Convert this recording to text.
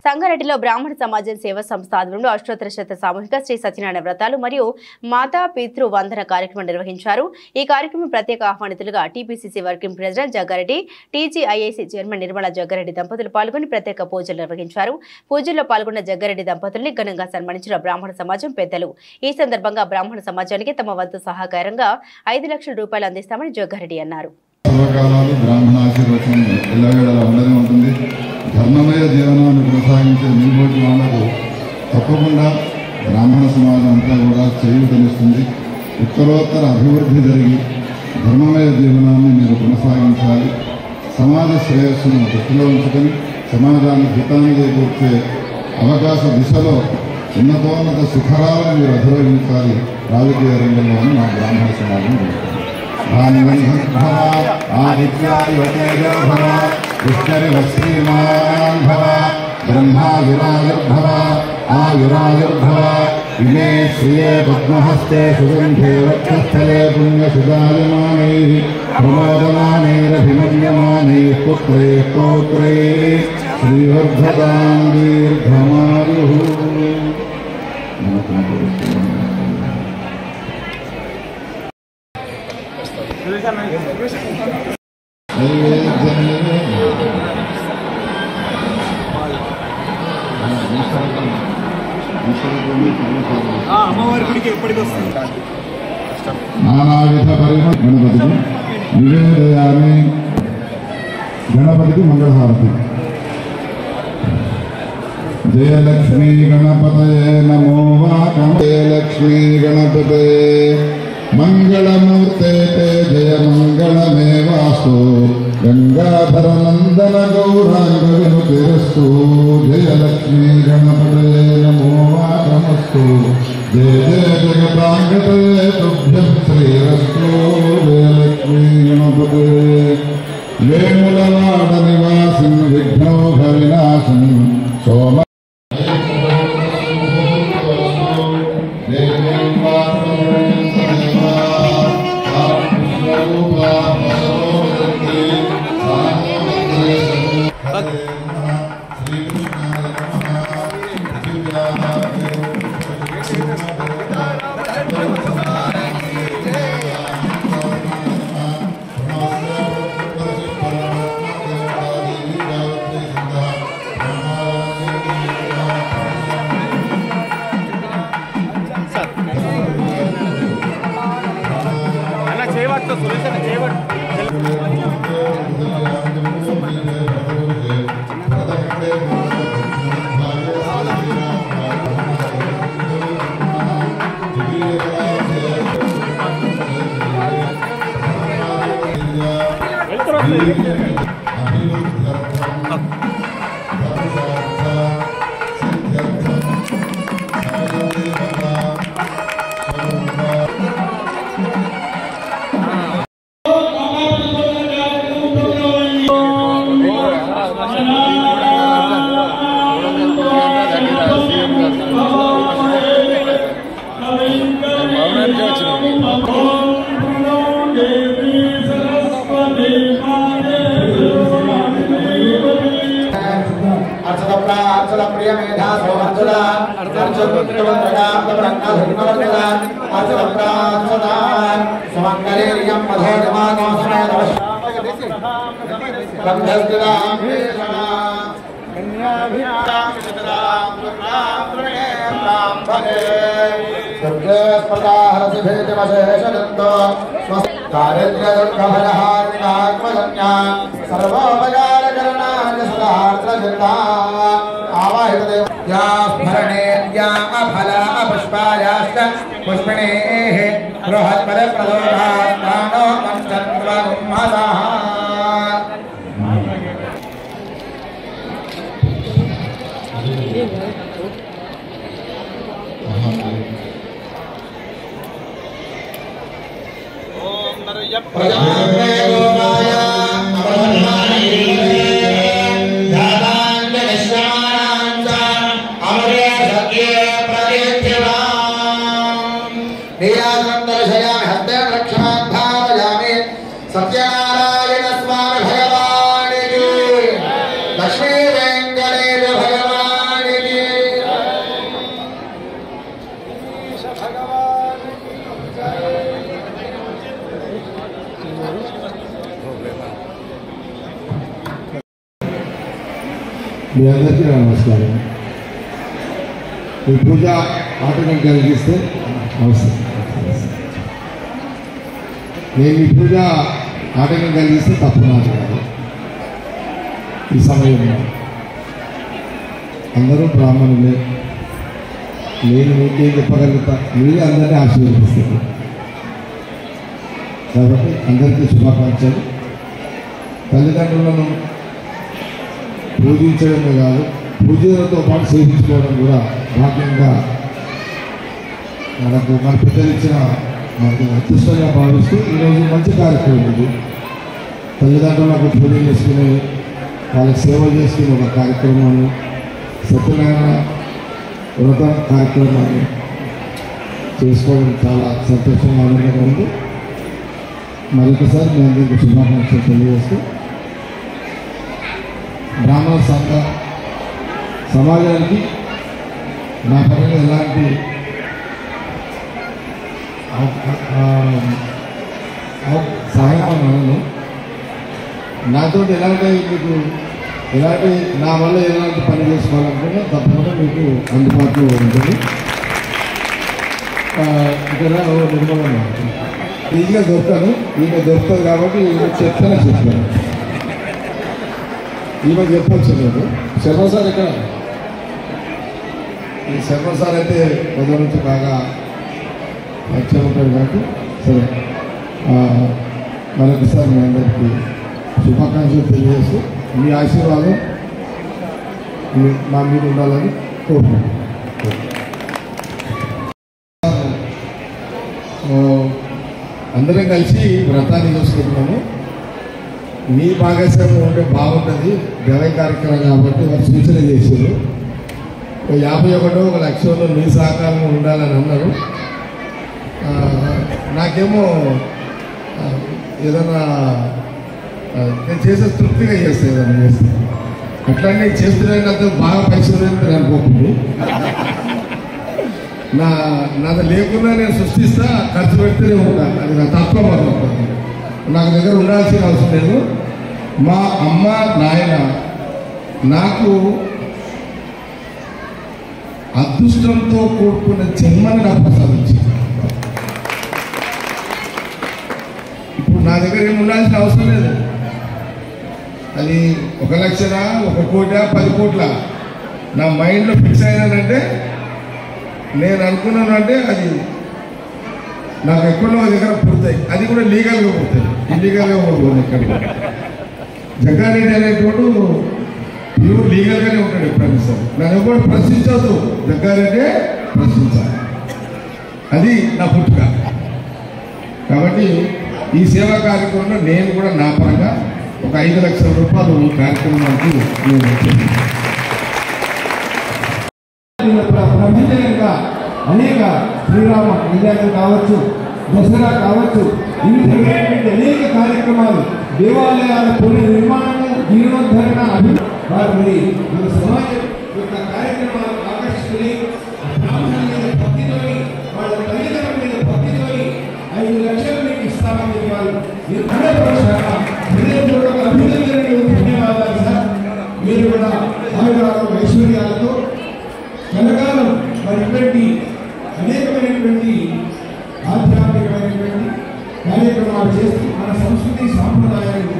సంగారెడ్డిలో బ్రాహ్మణ సమాజం సేవా సంస్థ ఆధ్వర్యంలో అష్టోత్తర శత సామూహిక శ్రీ సత్యనారాయణ వ్రతాలు మరియు మాతా పితృ వందన కార్యక్రమం నిర్వహించారు. ఈ కార్యక్రమం ప్రత్యేక ఆహ్వానితులుగా TPCC working president Jaggareddy, TGIIC chairman Nirmala Jaggareddy దంపతులు పాల్గొని ప్రత్యేక పూజలు నిర్వహించారు. పూజల్లో పాల్గొన్న జగ్గారెడ్డి దంపతుల్ని ఘనంగా సన్మానించిన బ్రాహ్మణ సమాజం పెద్దలు. ఈ సందర్భంగా బ్రాహ్మణ సమాజానికి తమ వంతు సహకారంగా 5 లక్షల రూపాయలు అందిస్తామని జగ్గారెడ్డి అన్నారు. ధర్మమయ జీవనాన్ని కొనసాగించే నిలబడి వాళ్లకు తప్పకుండా బ్రాహ్మణ సమాజం అంతా కూడా చేయూతనిస్తుంది. ఉత్తరోత్తర అభివృద్ధి జరిగి ధర్మమయ జీవనాన్ని మీరు కొనసాగించాలి. సమాజ శ్రేయస్సును దృష్టిలో ఉంచుకొని సమాజానికి హితాన్ని చేకూర్చే అవకాశ దిశలో ఉన్నతోన్నత శిఖరాలను మీరు అధిరోహించాలి రాజకీయ రంగంలో అని మా బ్రాహ్మణ సమాజం జరుగుతుంది. विष्णुर्वश्रीमान् भव ब्रह्मायुरायुर्भव आयुरायुर्भव इमे श्रिये पद्महस्ते सुगन्धे वक्षस्थले पुण्यसुजायमानैः प्रमोदमानैरभिमन्यमानैः पुत्रैः पौत्रैः श्रीवर्धतां दीर्घमायुः. నానావిధ పరిమళ గణపతికి నివేదయామి. గణపతికి మంగళహారతి. జయలక్ష్మీ గణపతయే నమో వాకం. జయలక్ష్మీ గణపతయే మంగళమూర్తే జయ మంగళమేవాస్తు. గంగాధర నందన గౌరాంగ వినుతిరస్తు. జయలక్ష్మీ గణపతయే నమో వాకమస్తు. జయ జయ జగదాంగతయే తుభ్యం శ్రీరస్తు. జయలక్ష్మీ గణపతయే వేములవాడ నివాసిన్ విఘ్నోఘ వినాశన్ సోమ पुष्पिणेः बृहत्पद प्रलोभास्तानो मञ्चन्द्रगुम्हसः. सत्यनारायण स्वामी भगवान की लक्ष्मी वेंकटेश भगवान మీ అందరికీ నమస్కారం. ఈ పూజ ఆటంకం కలిగిస్తే అవసరం. నేను ఈ పూజ ఆటంకం కలిగిస్తే తప్పు నాది కాదు. ఈ సమయంలో అందరూ బ్రాహ్మణులే, నేను మీకేం చెప్పగలుగుతా, మీరే అందరినీ ఆశీర్వదిస్తారు. కాబట్టి అందరికీ శుభాకాంక్షలు. తల్లిదండ్రులను పూజించడమే కాదు, పూజలతో పాటు సేవించుకోవడం కూడా భాగ్యంగా మన పెద్దలు ఇచ్చిన మనకు అదృష్టంగా భావిస్తూ ఈరోజు మంచి కార్యక్రమం ఇది. తల్లిదండ్రులకు పూజ చేసుకుని వాళ్ళకి సేవ చేసుకుని ఒక కార్యక్రమాన్ని, సత్యనారాయణ వ్రత కార్యక్రమాన్ని చేసుకోవడం చాలా సంతోషంగా ఆనందంగా ఉంది. మరొకసారి మీ అందరికీ శుభాకాంక్షలు తెలియజేస్తూ, బ్రాహ్మణ సంఘ సమాజానికి నా పరంగా ఎలాంటి సహాయం అనను. నాతో ఎలాంటి మీకు ఎలాంటి నా వల్ల ఎలాంటి పని చేసుకోవాలనుకున్నా తప్పకుండా మీకు అందుబాటులో ఉంటుంది. ఇక్కడ నిర్మూలన ఈజీగా దొరుకుతాను. ఈమె దొరుకుతుంది కాబట్టి ఈమె చెప్తానే చెప్తాను. ఈమె చెప్పచ్చు లేదు. శర్మ సార్ ఇక్కడ, ఈ శర్మ సార్ అయితే మొదటి నుంచి బాగా పరిచయం ఉంటాడు కాబట్టి సరే. మరొకసారి మీ అందరికీ శుభాకాంక్షలు తెలియజేస్తూ మీ ఆశీర్వాదం మా మీద ఉండాలని కోరుకుంటున్నాను. అందరం కలిసి వ్రతాన్ని చూసుకుంటున్నాము. మీ భాగస్వామ్యం ఉంటే బాగుంటుంది. దేవయ కార్యక్రమం కాబట్టి వారు సూచన చేశారు. 51,00,000 మీ సహకారం ఉండాలని అన్నారు. నాకేమో ఏదైనా నేను చేసే తృప్తిగా చేస్తాను. ఏదైనా చేస్తే అట్లానే చేస్తున్నంత బాగా పైసలు అనుకోకుండా నాది లేకుండా నేను సృష్టిస్తా, ఖర్చు పెడితేనే ఉంటాను. అది నా తత్వం అనుకుంటుంది. నాకు దగ్గర ఉండాల్సిన అవసరం లేదు. మా అమ్మ నాయన నాకు అదృష్టంతో కూడుకున్న జన్మని నాకు ప్రసాదించింది. ఇప్పుడు నా దగ్గర ఏమి ఉండాల్సిన అవసరం లేదు. అది 1,00,000, 1 కోటి, 10 కోట్ల నా మైండ్లో ఫిక్స్ అయినానంటే, నేను అనుకున్నానంటే అది నాకు ఎక్కడో దగ్గర పుడతాయి. అది కూడా లీగల్గా పుడతాయి, ఇల్లీగల్గా పుడుతుంది. ఇక్కడ జగ్గారెడ్డి అనేటోడు ప్యూర్ లీగల్గానే ఉంటాడు. ఎప్పుడైనా సరే నన్ను ఎవరు ప్రశ్నించదు, జగ్గారెడ్డి ప్రశ్నించాలి. అది నా పుట్టుక. కాబట్టి ఈ సేవా కార్యక్రమంలో నేను కూడా నా పరంగా ఒక 5 లక్షల రూపాయలు ఈ కార్యక్రమానికి నేను ప్రభుత్వంగా అనేక శ్రీరామ కళ్యాణం కావచ్చు, దసరా కావచ్చు, అనేక కార్యక్రమాలు, దేవాలయాల పునర్నిర్మాణము, జీర్ణోద్ధరణ వారి మన సమాజం యొక్క కార్యక్రమాలు ఆకర్షించుకుని భక్తితోని, వాళ్ళ తల్లిదండ్రుల మీద భక్తితోని 5 లక్షలు మీకు ఇస్తామని వాళ్ళు అభినందనలు, ధన్యవాదాలు సార్. మీరు కూడా ఐశ్వర్యాలతో కలకాలం మరి ఇటువంటి అనేకమైనటువంటి ఆధ్యాత్మికమైనటువంటి కార్యక్రమాలు చేస్తూ మన సంస్కృతి సాంప్రదాయాన్ని